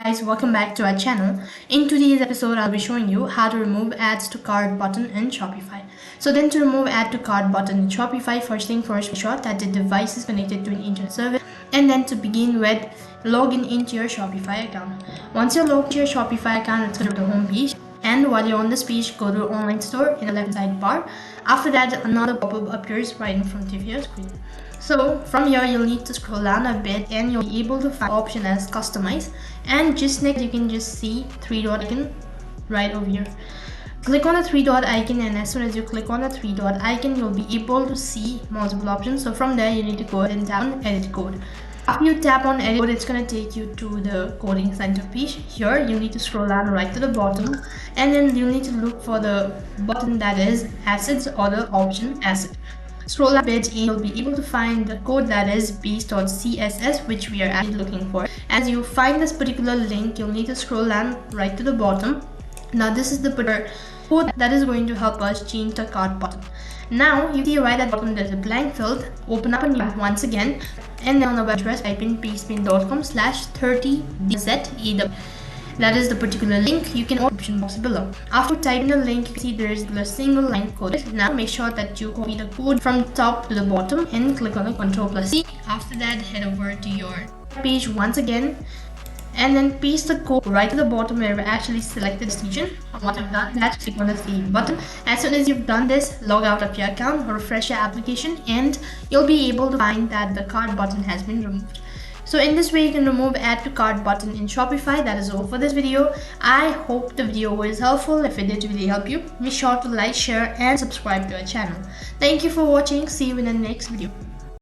Guys, welcome back to our channel. In today's episode, I'll be showing you how to remove adds to cart button in Shopify. So then to remove add to cart button in Shopify, first thing first, make sure that the device is connected to an internet service. And then to begin with, log into your Shopify account. Once you're logged to your Shopify account, let's go to the home page. And while you're on this page, go to online store in the left side bar. After that, another pop-up appears right in front of your screen. So from here, you'll need to scroll down a bit and you'll be able to find the option as customize. And just next, you can just see three dot icon right over here. Click on the three dot icon, and as soon as you click on the three dot icon, you'll be able to see multiple options. So from there, you need to go ahead and tap on edit code. After you tap on edit code, it's going to take you to the coding center page. Here you need to scroll down right to the bottom, and then you need to look for the button that is assets or the option asset. Scroll up a bit and you'll be able to find the code that is base.css, which we are actually looking for. As you find this particular link, you'll need to scroll down right to the bottom. Now this is the particular code that is going to help us change the cart button. Now you see right at the bottom there's a blank field. Open up a new once again, and then on the web address type in pastepin.com/30dzew. That is the particular link. You can open the option box below. After typing the link, you see there is a single line code. Now make sure that you copy the code from top to the bottom and click on the Ctrl+C. After that, head over to your page once again, and then paste the code right to the bottom where we actually selected this region. Once you've done that, click on the save button. As soon as you've done this, log out of your account, refresh your application, and you'll be able to find that the cart button has been removed. So in this way, you can remove add to cart button in Shopify. That is all for this video. I hope the video was helpful. If it did really help you, make sure to like, share, and subscribe to our channel. Thank you for watching. See you in the next video.